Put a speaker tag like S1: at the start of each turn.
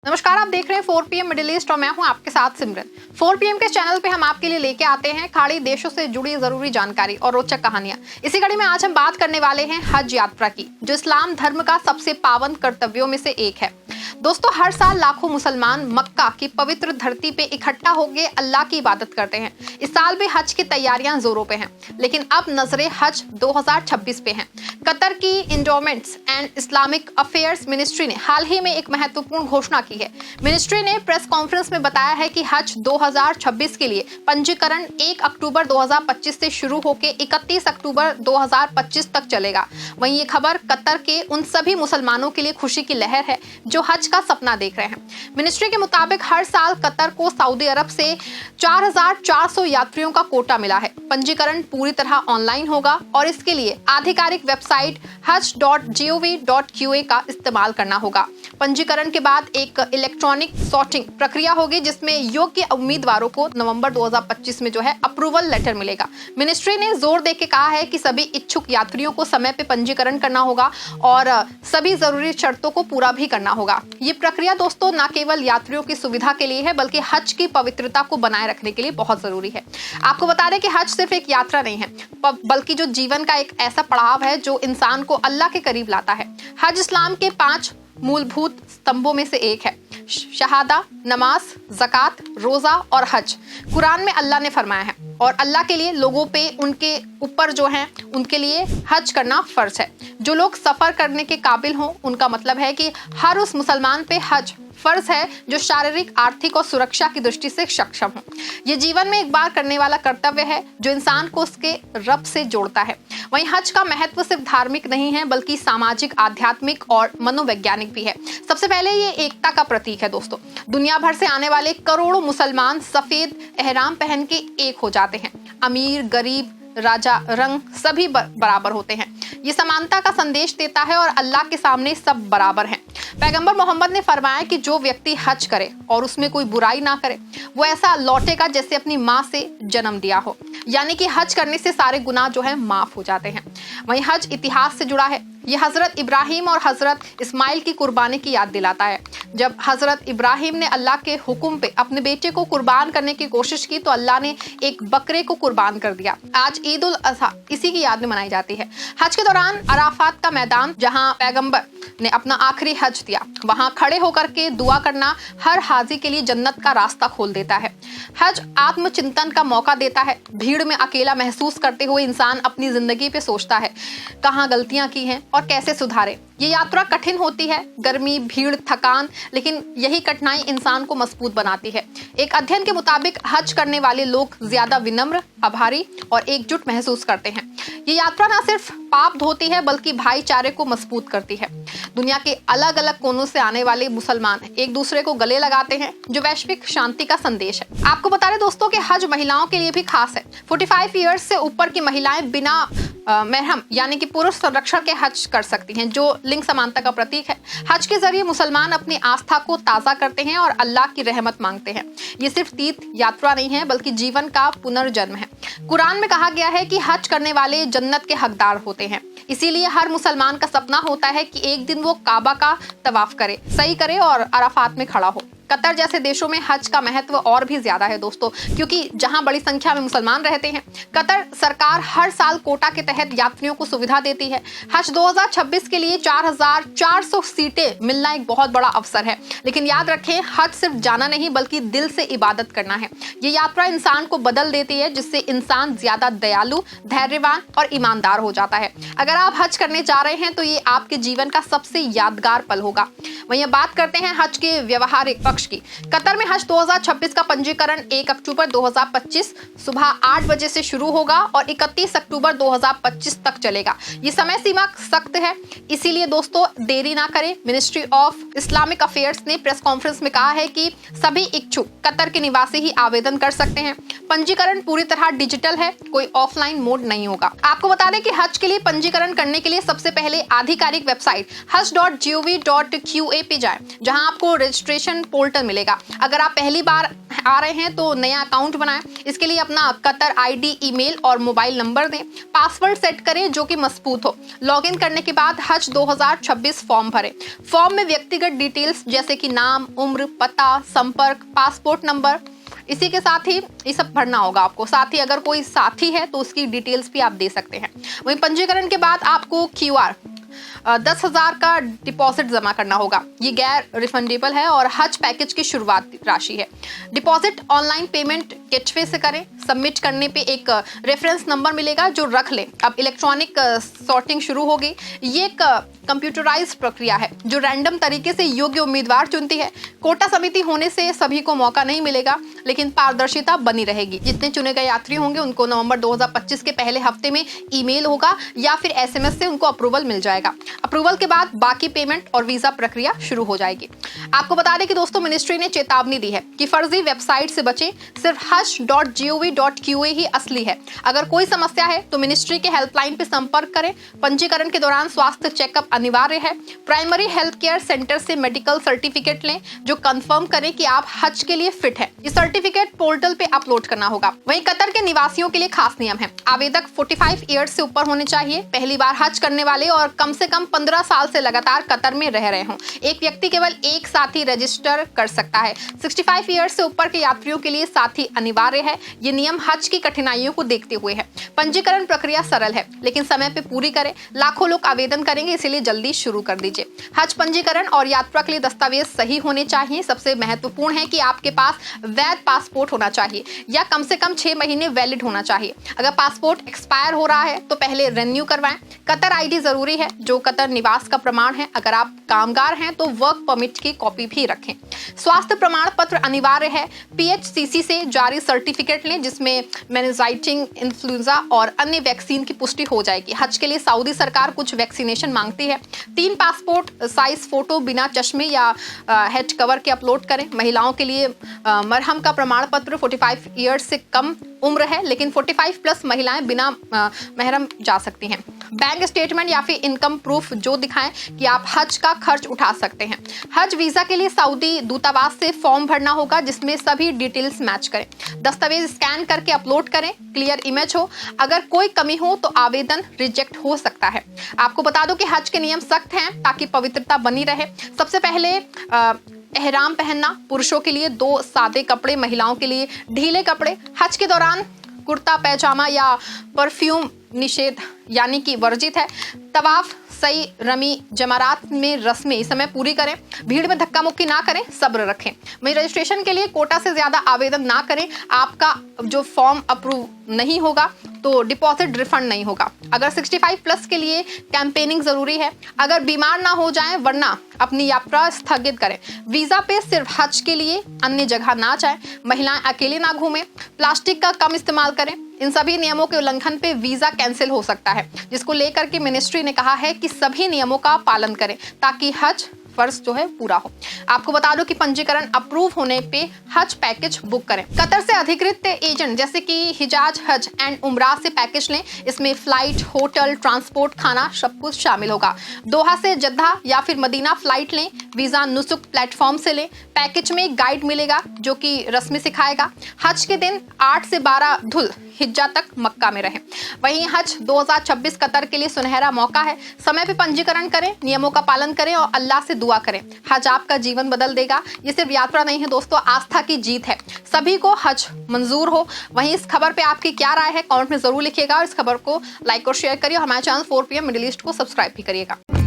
S1: नमस्कार, आप देख रहे हैं 4 PM मिडिल ईस्ट और मैं हूं आपके साथ सिमरन। 4 PM के चैनल पे हम आपके लिए लेके आते हैं खाड़ी देशों से जुड़ी जरूरी जानकारी और रोचक कहानियां। इसी कड़ी में आज हम बात करने वाले हैं हज यात्रा की, जो इस्लाम धर्म का सबसे पावन कर्तव्यों में से एक है। दोस्तों, हर साल लाखों मुसलमान मक्का की पवित्र धरती पे इकट्ठा होकर अल्लाह की इबादत करते हैं। इस साल भी हज की तैयारियां जोरों पे हैं, लेकिन अब नजरें हज 2026 पे हैं। कतर की इंडोमेंट्स एंड इस्लामिक अफेयर्स मिनिस्ट्री ने हाल ही में एक महत्वपूर्ण घोषणा की है। मिनिस्ट्री ने प्रेस कॉन्फ्रेंस में बताया है कि हज 2026 के लिए पंजीकरण 1 अक्टूबर 2025 से शुरू होकर 31 अक्टूबर 2025 तक चलेगा। वहीं ये खबर कतर के उन सभी मुसलमानों के लिए खुशी की लहर है जो हज का सपना देख रहे हैं। मिनिस्ट्री के मुताबिक हर साल कतर को सऊदी अरब से 4400 यात्रियों का कोटा मिला है। पंजीकरण पूरी तरह ऑनलाइन होगा और इसके लिए आधिकारिक वेबसाइट hajj.gov.qa का इस्तेमाल करना होगा। पंजीकरण के बाद एक इलेक्ट्रॉनिक सॉर्टिंग प्रक्रिया होगी, जिसमें योग्य उम्मीदवारों को नवंबर 2025 में जो है अप्रूवल लेटर मिलेगा। मिनिस्ट्री ने जोर देके कहा है कि सभी इच्छुक यात्रियों को समय पे पंजीकरण करना होगा और सभी जरूरी शर्तों को पूरा भी करना होगा। ये प्रक्रिया दोस्तों न केवल यात्रियों की सुविधा के लिए है, बल्कि हज की पवित्रता को बनाए रखने के लिए बहुत जरूरी है। आपको बता दें कि हज सिर्फ एक यात्रा नहीं है, बल्कि जो जीवन का एक ऐसा पड़ाव है जो इंसान को अल्लाह के करीब लाता है। हज इस्लाम के 5 मूलभूत स्तंभों में से एक है। शहादा, नमाज, ज़कात, रोजा और हज कुरान में अल्लाह ने फरमाया है, और अल्लाह के लिए लोगों पे उनके ऊपर जो है उनके लिए हज करना फर्ज है। जो लोग सफर करने के काबिल हों, उनका मतलब है कि हर उस मुसलमान पे हज फर्ज है जो शारीरिक, आर्थिक और सुरक्षा की दृष्टि से सक्षम हो। ये जीवन में एक बार करने वाला कर्तव्य है जो इंसान को उसके रब से जोड़ता है। वहीं हज का महत्व सिर्फ धार्मिक नहीं है, बल्कि सामाजिक, आध्यात्मिक और मनोवैज्ञानिक भी है। सबसे पहले ये एकता का प्रतीक है दोस्तों। दुनिया भर से आने वाले करोड़ों मुसलमान सफेद एहराम पहन के एक हो जाते हैं। अमीर, गरीब, राजा, रंग सभी बराबर होते हैं। ये समानता का संदेश देता है और अल्लाह के सामने सब बराबर हैं। पैगंबर मोहम्मद ने फरमाया कि जो व्यक्ति हज करे और उसमें कोई बुराई ना करे, वो ऐसा लौटेगा जैसे अपनी माँ से जन्म दिया हो। यानी कि हज करने से सारे गुनाह जो है माफ हो जाते हैं। वहीं हज इतिहास से जुड़ा है। ये हजरत इब्राहिम और हजरत इस्माइल की कुर्बानी की याद दिलाता है। जब हजरत इब्राहिम ने अल्लाह के हुक्म पे अपने बेटे को कुर्बान करने की कोशिश की, तो अल्लाह ने एक बकरे को कुर्बान कर दिया। आज ईद उल अज़हा इसी की याद में मनाई जाती है। हज के दौरान अराफात का मैदान, जहां पैगंबर ने अपना आखिरी हज दिया, वहां खड़े होकर के दुआ करना हर हाजी के लिए जन्नत का रास्ता खोल देता है। हज आत्मचिंतन का मौका देता है। भीड़ में अकेला महसूस करते हुए इंसान अपनी जिंदगी पे सोचता है कहाँ गलतियां की हैं और कैसे सुधारे। ये यात्रा कठिन होती है, गर्मी, भीड़, थकान, लेकिन यही कठिनाई इंसान को मजबूत बनाती है। एक अध्ययन के मुताबिक हज करने वाले लोग ज्यादा विनम्र, आभारी और एकजुट महसूस करते हैं। ये यात्रा न सिर्फ पाप धोती है, बल्कि भाईचारे को मजबूत करती है। दुनिया के अलग अलग कोनों से आने वाले मुसलमान एक दूसरे को गले लगाते हैं, जो वैश्विक शांति का संदेश है। आपको बता दें दोस्तों कि हज महिलाओं के लिए भी खास है। 45 ईयर्स से ऊपर की महिलाएं बिना महरम यानी कि पुरुष संरक्षण के हज कर सकती हैं, जो लिंग समानता का प्रतीक है। हज के जरिए मुसलमान अपनी आस्था को ताज़ा करते हैं और अल्लाह की रहमत मांगते हैं। ये सिर्फ तीर्थ यात्रा नहीं है, बल्कि जीवन का पुनर्जन्म है। कुरान में कहा गया है कि हज करने वाले जन्नत के हकदार होते हैं। इसीलिए हर मुसलमान का सपना होता है कि एक दिन वो काबा का तवाफ करे, सही करे और अराफात में खड़ा हो। कतर जैसे देशों में हज का महत्व और भी ज्यादा है दोस्तों, क्योंकि जहां बड़ी संख्या में मुसलमान रहते हैं। कतर सरकार हर साल कोटा के तहत यात्रियों को सुविधा देती है। हज 2026 के लिए 4400 सीटें मिलना एक बहुत बड़ा अवसर है। लेकिन याद रखें, हज सिर्फ जाना नहीं, बल्कि दिल से इबादत करना है। ये यात्रा इंसान को बदल देती है, जिससे इंसान ज्यादा दयालु, धैर्यवान और ईमानदार हो जाता है। अगर आप हज करने जा रहे हैं तो ये आपके जीवन का सबसे यादगार पल होगा। वहीं बात करते हैं हज के व्यवहारिक पक्ष की। कतर में हज 2026 का पंजीकरण 1 अक्टूबर 2025 सुबह 8 बजे से शुरू होगा और 31 अक्टूबर 2025 तक चलेगा। ये समय सीमा सख्त है, इसीलिए दोस्तों देरी ना करें। मिनिस्ट्री ऑफ इस्लामिक अफेयर्स ने प्रेस कॉन्फ्रेंस में कहा है कि सभी इच्छुक कतर के निवासी ही आवेदन कर सकते हैं। पंजीकरण पूरी तरह डिजिटल है, कोई ऑफलाइन मोड नहीं होगा। आपको बता दें कि हज के लिए पंजीकरण करने के लिए सबसे पहले आधिकारिक वेबसाइट hajj.gov.qa पे जाएं, जहां आपको रजिस्ट्रेशन पोर्टल पोर्टल मिलेगा। अगर आप पहली बार आ रहे हैं तो नया अकाउंट बनाएं। इसके लिए अपना कतर आईडी, ईमेल और मोबाइल नंबर दें। पासवर्ड सेट करें जो कि मजबूत हो। लॉगिन करने के बाद हज 2026 फॉर्म भरें। फॉर्म में व्यक्तिगत डिटेल्स जैसे कि नाम, उम्र, पता, संपर्क, पासपोर्ट नंबर, इसी के साथ ही ये सब भरना होगा आपको। साथ ही अगर कोई साथी है तो उसकी डिटेल्स भी आप दे सकते हैं। वहीं पंजीकरण के बाद आपको QR 10,000 का डिपॉजिट जमा करना होगा। ये गैर रिफंडेबल है और हज पैकेज की शुरुआत राशि है। डिपॉजिट ऑनलाइन पेमेंट गेटवे से करें। सबमिट करने पे एक रेफरेंस नंबर मिलेगा जो रख लें। अब इलेक्ट्रॉनिक सॉर्टिंग शुरू होगी। ये एक कंप्यूटराइज्ड प्रक्रिया है जो रैंडम तरीके से योग्य उम्मीदवार चुनती है। कोटा समिति होने से सभी को मौका नहीं मिलेगा, लेकिन पारदर्शिता बनी रहेगी। जितने चुने गए यात्री होंगे उनको नवंबर 2025 के पहले हफ्ते में ईमेल होगा या फिर SMS से उनको अप्रूवल मिल जाएगा। अप्रूवल के बाद बाकी पेमेंट और वीजा प्रक्रिया शुरू हो जाएगी। आपको बता दें कि दोस्तों मिनिस्ट्री ने चेतावनी दी है कि फर्जी वेबसाइट से बचें। सिर्फ haj.gov.qa ही असली है। अगर कोई समस्या है तो मिनिस्ट्री के हेल्पलाइन पे संपर्क करें। पंजीकरण के दौरान स्वास्थ्य चेकअप अनिवार्य है। प्राइमरी हेल्थ केयर सेंटर से मेडिकल सर्टिफिकेट लें जो कंफर्म करें कि आप हज के लिए फिट है। ये सर्टिफिकेट पोर्टल पे अपलोड करना होगा। वहीं कतर के निवासियों के लिए खास नियम है। आवेदक 45 ईयर्स से ऊपर होने चाहिए, पहली बार हज करने वाले और कम से कम 15 साल से लगातार कतर में रह रहे हों। एक व्यक्ति केवल एक साथी रजिस्टर कर सकता है। 65 ईयर्स से ऊपर के यात्रियों के लिए साथी अनिवार्य है। ये नियम हज की कठिनाइयों को देखते हुए है। पंजीकरण प्रक्रिया सरल है, लेकिन समय पे पूरी करें। लाखों लोग आवेदन करेंगे, इसलिए जल्दी शुरू कर दीजिए। हज पंजीकरण और यात्रा के लिए दस्तावेज सही होने चाहिए। सबसे महत्वपूर्ण है कि आपके पास वैध पासपोर्ट होना चाहिए या कम से कम 6 महीने वैलिड होना चाहिए। अगर पासपोर्ट एक्सपायर हो रहा है तो पहले रिन्यू करवाएं। कतर आईडी जरूरी है जो कतर निवास का प्रमाण है। अगर आप कामगार हैं तो वर्क परमिट की कॉपी भी रखें। स्वास्थ्य प्रमाण पत्र अनिवार्य है। PHCC से जारी सर्टिफिकेट लें जिसमें मेनिंजाइटिस, इन्फ्लुएंजा और अन्य वैक्सीन की पुष्टि हो जाएगी। हज के लिए सऊदी सरकार कुछ वैक्सीनेशन मांगती है। 3 पासपोर्ट साइज फोटो बिना चश्मे या हेड कवर के अपलोड करें। महिलाओं के लिए मरहम का प्रमाण पत्र 45 ईयर्स से कम उम्र है, लेकिन 45 प्लस महिलाएं बिना महरम जा सकती हैं। बैंक स्टेटमेंट या फिर इनकम प्रूफ जो दिखाएं कि आप हज का खर्च उठा सकते हैं। हज वीजा के लिए सऊदी दूतावास से फॉर्म भरना होगा जिसमें सभी डिटेल्स मैच करें। दस्तावेज स्कैन करके अपलोड करें, क्लियर इमेज हो। अगर कोई कमी हो तो आवेदन रिजेक्ट हो सकता है। आपको बता दो कि हज के नियम सख्त हैं ताकि पवित्रता बनी रहे। सबसे पहले एहराम पहनना, पुरुषों के लिए 2 सादे कपड़े, महिलाओं के लिए ढीले कपड़े। हज के दौरान कुर्ता पैजामा या परफ्यूम निषेध यानी कि वर्जित है। तवाफ, सही, रमी, जमारात में रस्में इस समय पूरी करें। भीड़ में धक्का मुक्की ना करें, सब्र रखें। वहीं रजिस्ट्रेशन के लिए कोटा से ज्यादा आवेदन ना करें। आपका जो फॉर्म अप्रूव नहीं होगा तो डिपॉजिट रिफंड नहीं होगा। अगर 65 प्लस के लिए कैंपेनिंग जरूरी है। अगर बीमार ना हो जाएं, वरना अपनी यात्रा स्थगित करें। वीजा पे सिर्फ हज के लिए, अन्य जगह ना जाएं। महिलाएं अकेले ना घूमें। प्लास्टिक का कम इस्तेमाल करें। इन सभी नियमों के उल्लंघन पे वीजा कैंसिल हो सकता है, जिसको लेकर के मिनिस्ट्री ने कहा है कि सभी नियमों का पालन करें ताकि हज फर्ज जो है पूरा हो। आपको बता दो कि पंजीकरण अप्रूव होने पे हज पैकेज बुक करें। कतर से अधिकृत एजेंट जैसे कि हिजाज हज एंड उमरा से पैकेज लें। इसमें फ्लाइट, होटल, ट्रांसपोर्ट, खाना सब कुछ शामिल होगा। दोहा से जद्दा या फिर मदीना फ्लाइट लें। वीजा नुसुक प्लेटफॉर्म से लें। पैकेज में एक गाइड मिलेगा जो कि रस्में सिखाएगा। हज के दिन 8 से 12 धुल हिज्जा तक मक्का में रहें। वहीं हज 2026 कतर के लिए सुनहरा मौका है। समय पे पंजीकरण करें, नियमों का पालन करें और अल्लाह से दुआ करें। हज आपका जीवन बदल देगा। ये सिर्फ यात्रा नहीं है दोस्तों, आस्था की जीत है। सभी को हज मंजूर हो। वहीं इस खबर पे आपकी क्या राय है कमेंट में जरूर लिखिएगा और इस खबर को लाइक और शेयर करिए और हमारे चैनल 4PM मिडिल ईस्ट को सब्सक्राइब भी करिएगा।